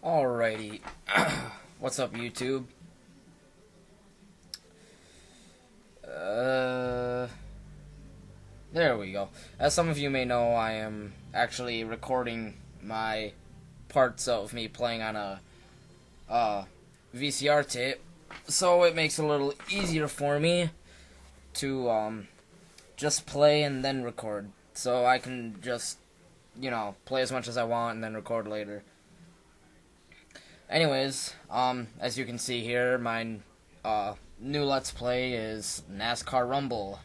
Alrighty. What's up, YouTube? There we go. As some of you may know, I am actually recording my parts of me playing on a VCR tape, so it makes it a little easier for me to just play and then record. So I can just, play as much as I want and then record later. Anyways, as you can see here, my new Let's Play is Nascar Rumble.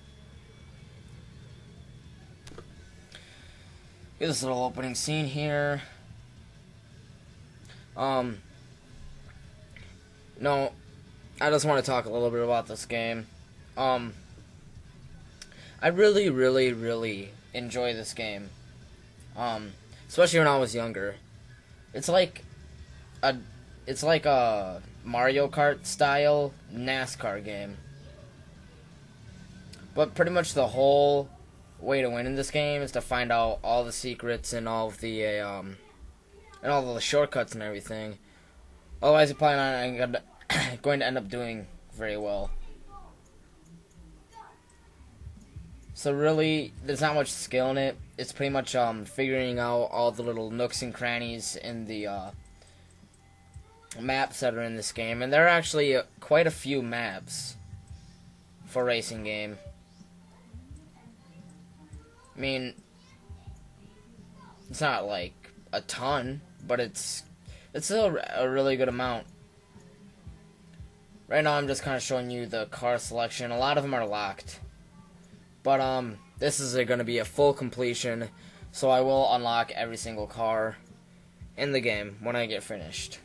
Get this little opening scene here. No, I just want to talk a little bit about this game. I really enjoy this game. Especially when I was younger. It's like a Mario Kart style NASCAR game. But pretty much the whole way to win in this game is to find out all the secrets and all of the and all the shortcuts and everything. Otherwise, you're probably not going to end up doing very well. So really, there's not much skill in it. It's pretty much figuring out all the little nooks and crannies in the maps that are in this game, and there are actually quite a few maps for a racing game. I mean, it's not like a ton, but it's still a really good amount. Right now I'm just kind of showing you the car selection. A lot of them are locked, but this is going to be a full completion, so I will unlock every single car in the game when I get finished.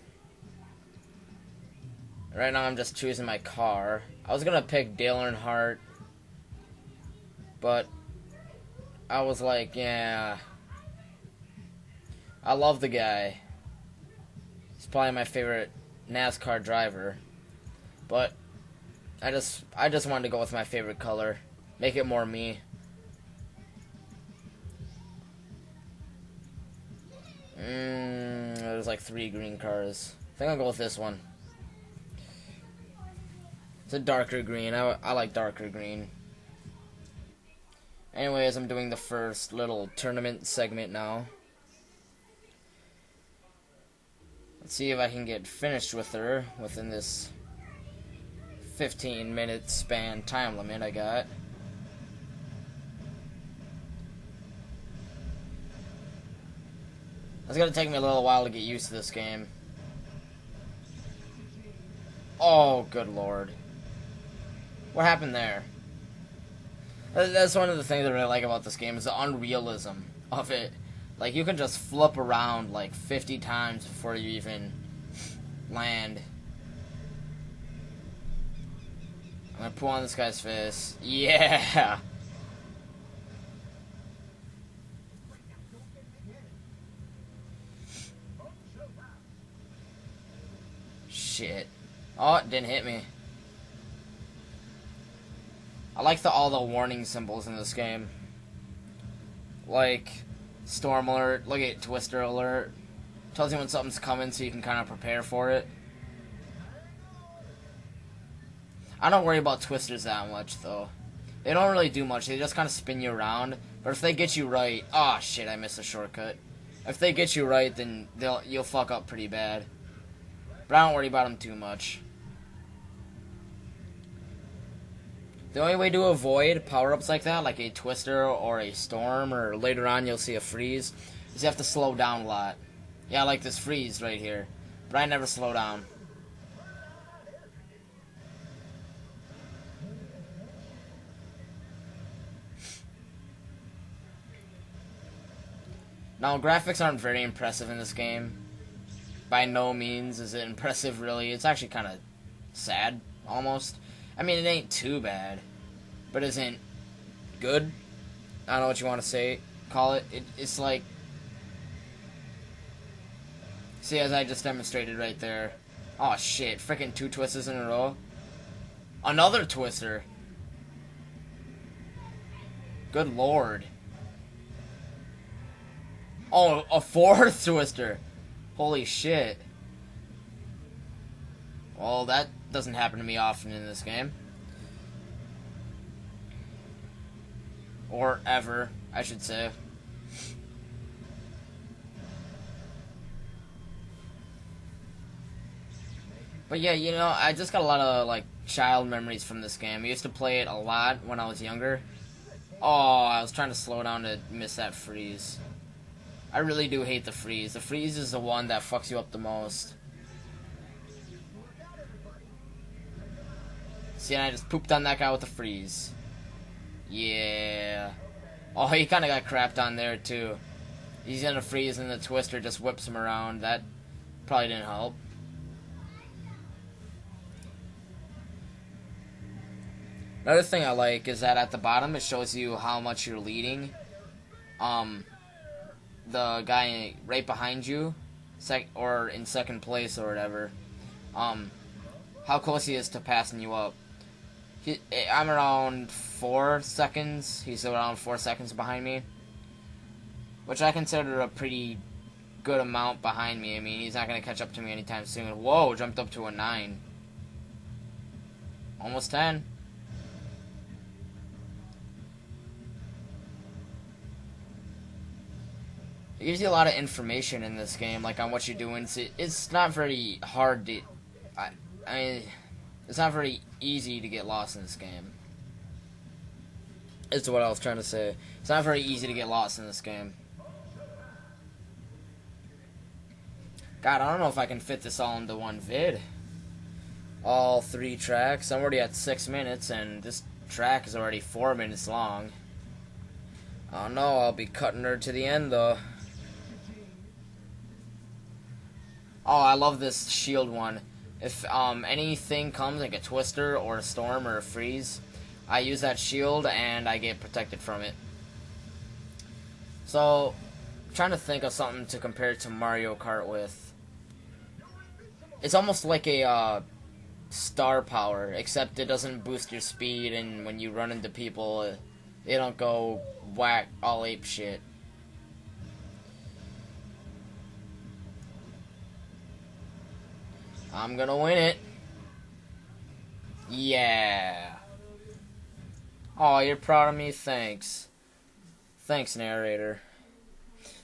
Right now I'm just choosing my car. I was gonna pick Dale Earnhardt, but I was like, yeah, I love the guy. He's probably my favorite NASCAR driver, but I just wanted to go with my favorite color, make it more me. There's like 3 green cars. I think I'll go with this one. It's a darker green. I like darker green. Anyways, I'm doing the first little tournament segment now. Let's see if I can get finished with her within this 15-minute span time limit I got. It's gonna take me a little while to get used to this game. Oh, good lord. What happened there? That's one of the things I really like about this game, is the unrealism of it. Like, you can just flip around like 50 times before you even land. I'm gonna pull on this guy's face. Yeah! Shit. Oh, it didn't hit me. I like all the warning symbols in this game. Like storm alert, look at twister alert. Tells you when something's coming so you can kind of prepare for it. I don't worry about twisters that much though. They don't really do much, they just kind of spin you around. But if they get you right, oh shit, I missed a shortcut. If they get you right, then you'll fuck up pretty bad. But I don't worry about them too much. The only way to avoid power-ups like that, like a twister or a storm, or later on you'll see a freeze, is you have to slow down a lot. Yeah, like this freeze right here. But I never slow down. Now, graphics aren't very impressive in this game. By no means is it impressive, really. It's actually kind of sad, almost. I mean, it ain't too bad, but it isn't good. I don't know what you want to call it. It's like, see, as I just demonstrated right there. Oh shit, freaking 2 twisters in a row. Another twister. Good lord. Oh, a 4th twister. Holy shit. Well, that doesn't happen to me often in this game. Or ever, I should say. But yeah, you know, I just got a lot of, like, child memories from this game. I used to play it a lot when I was younger. Oh, I was trying to slow down to miss that freeze. I really do hate the freeze. The freeze is the one that fucks you up the most. See, and I just pooped on that guy with the freeze. Yeah. Oh, he kind of got crapped on there, too. He's in a freeze and the twister just whips him around. That probably didn't help. Another thing I like is that at the bottom it shows you how much you're leading. The guy right behind you, or in second place or whatever, how close he is to passing you up. I'm around 4 seconds. He's around 4 seconds behind me, which I consider a pretty good amount behind me. I mean, he's not going to catch up to me anytime soon. Whoa, jumped up to a 9. Almost 10. It gives you a lot of information in this game, like on what you're doing. It's not very hard to... I mean, it's not very easy to get lost in this game. Is what I was trying to say. It's not very easy to get lost in this game. God, I don't know if I can fit this all into one vid. All 3 tracks. I'm already at 6 minutes, and this track is already 4 minutes long. Oh no, I'll be cutting her to the end, though. Oh, I love this shield one. If anything comes, like a twister or a storm or a freeze, I use that shield and I get protected from it. So, I'm trying to think of something to compare it to Mario Kart with. It's almost like a star power, except it doesn't boost your speed, and when you run into people, they don't go whack all ape shit. I'm gonna win it. Yeah. Oh, you're proud of me? Thanks. Thanks, narrator.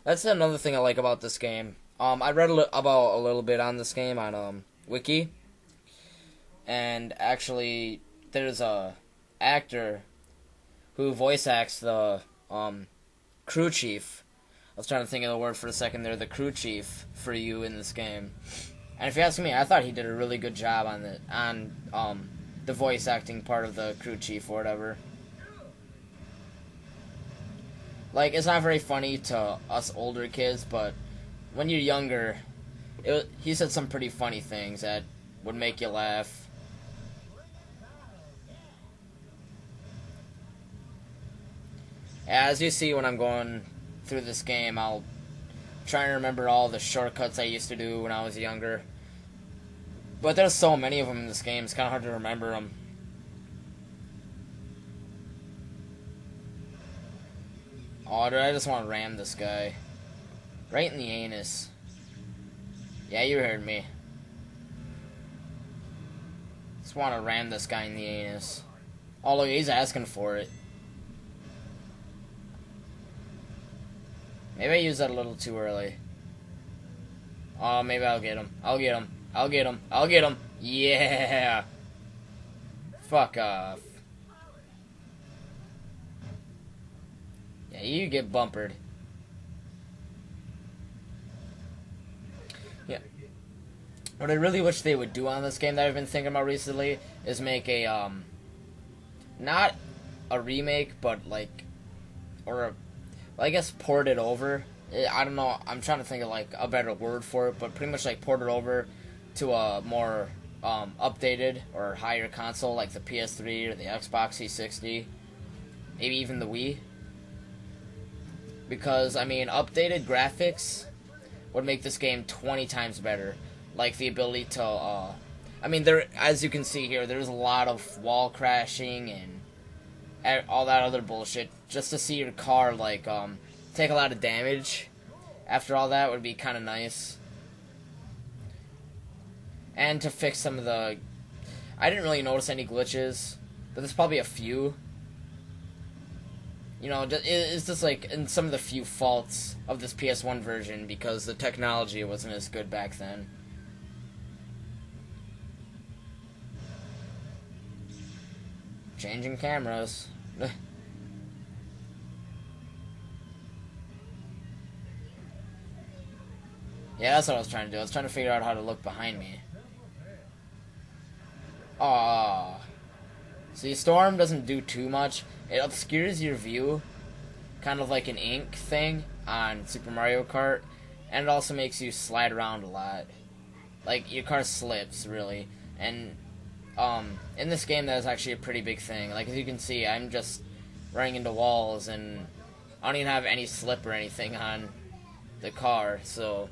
That's another thing I like about this game. I read about a little bit on this game on Wiki. And actually, there's a actor who voice acts the crew chief. I was trying to think of the word for a second there. The crew chief for you in this game. And if you ask me, I thought he did a really good job on the voice acting part of the crew chief or whatever. Like, it's not very funny to us older kids, but when you're younger, he said some pretty funny things that would make you laugh. As you see when I'm going through this game, I'll try and remember all the shortcuts I used to do when I was younger. But there's so many of them in this game, it's kind of hard to remember them. Oh, dude, I just want to ram this guy. Right in the anus. Yeah, you heard me. Just want to ram this guy in the anus. Oh, look, he's asking for it. Maybe I used that a little too early. Oh, maybe I'll get him. I'll get him. I'll get him. I'll get him. Yeah. Fuck off. Yeah, you get bumpered. Yeah. What I really wish they would do on this game that I've been thinking about recently is make a, not a remake, but like, or a, well, I guess port it over. I don't know, I'm trying to think of like a better word for it, but pretty much like port it over to a more updated or higher console like the PS3 or the Xbox 360, maybe even the Wii. Because, I mean, updated graphics would make this game 20 times better. Like the ability to, I mean, there, as you can see here, there's a lot of wall crashing and all that other bullshit. Just to see your car, like, take a lot of damage after all that would be kind of nice. and to fix some of the... I didn't really notice any glitches, but there's probably a few. You know, it's just like in some of the few faults of this PS1 version because the technology wasn't as good back then. Changing cameras. Yeah, that's what I was trying to do. I was trying to figure out how to look behind me. Aww. See, Storm doesn't do too much. It obscures your view, kind of like an ink thing on Super Mario Kart, and it also makes you slide around a lot. Like, your car slips, really. And, in this game, that is actually a pretty big thing. Like, as you can see, I'm just running into walls, and I don't even have any slip or anything on the car, so...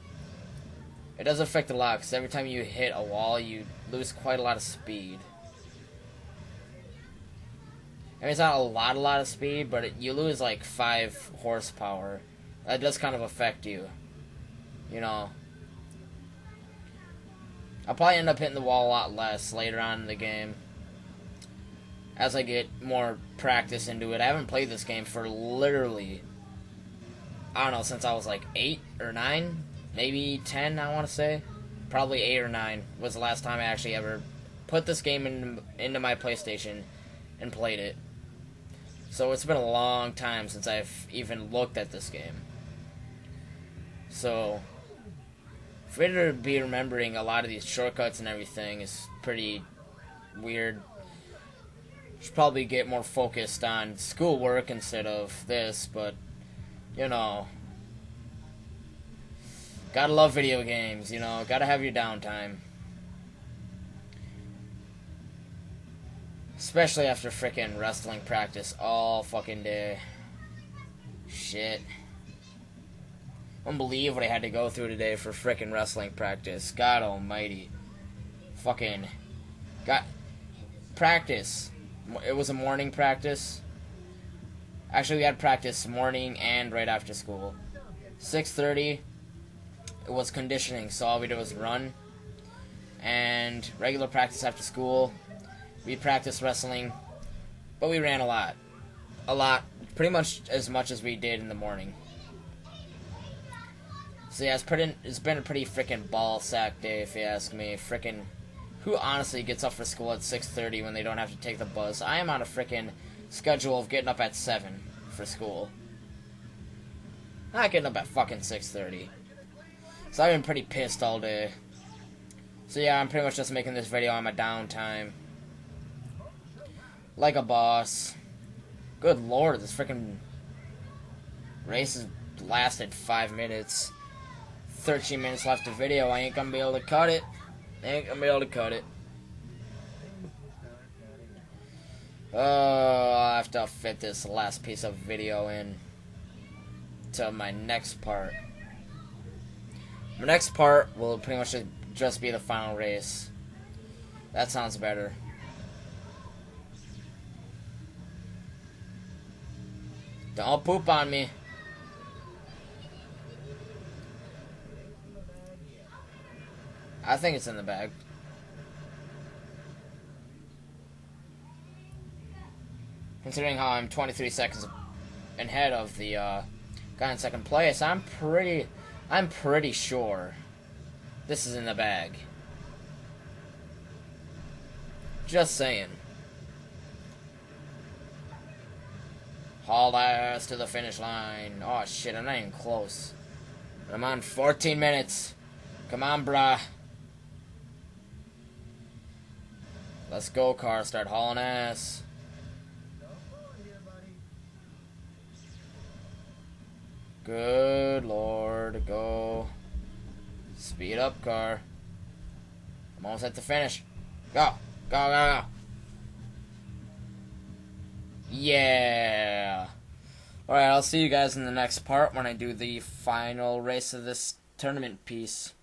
It does affect a lot, because every time you hit a wall, you lose quite a lot of speed. I mean, it's not a lot of speed, but you lose like 5 horsepower. That does kind of affect you. You know. I'll probably end up hitting the wall a lot less later on in the game. As I get more practice into it. I haven't played this game for literally, I don't know, since I was like 8 or 9. Maybe 10, I want to say. Probably 8 or 9 was the last time I actually ever put this game into my PlayStation and played it. So it's been a long time since I've even looked at this game. So, for me to be remembering a lot of these shortcuts and everything is pretty weird. Should probably get more focused on schoolwork instead of this, but, you know... Gotta love video games, you know, gotta have your downtime. Especially after frickin' wrestling practice all fucking day. Shit. I don't believe what I had to go through today for frickin' wrestling practice. God almighty. Fucking... Got... Practice. It was a morning practice. Actually, we had practice morning and right after school. 6:30... It was conditioning, so all we did was run. And regular practice after school. We practiced wrestling. But we ran a lot. A lot. Pretty much as we did in the morning. So yeah, it's been a pretty freaking ball sack day, if you ask me. Freaking... Who honestly gets up for school at 6:30 when they don't have to take the bus? I am on a freaking schedule of getting up at 7 for school. Not getting up at fucking 6:30. So I've been pretty pissed all day. So yeah, I'm pretty much just making this video on my downtime. Like a boss. Good lord, this freaking race has lasted 5 minutes. 13 minutes left of video. I ain't gonna be able to cut it. I'll have to fit this last piece of video in to my next part. My next part will pretty much just be the final race. That sounds better. Don't poop on me. I think it's in the bag. Considering how I'm 23 seconds ahead of the guy in second place, I'm pretty sure this is in the bag. Just saying. Haul ass to the finish line. Oh shit, I'm not even close. I'm on 14 minutes. Come on, brah. Let's go, car. Start hauling ass. Good lord, go. Speed up, car. I'm almost at the finish. Go, go, go, go. Yeah. Alright, I'll see you guys in the next part when I do the final race of this tournament piece.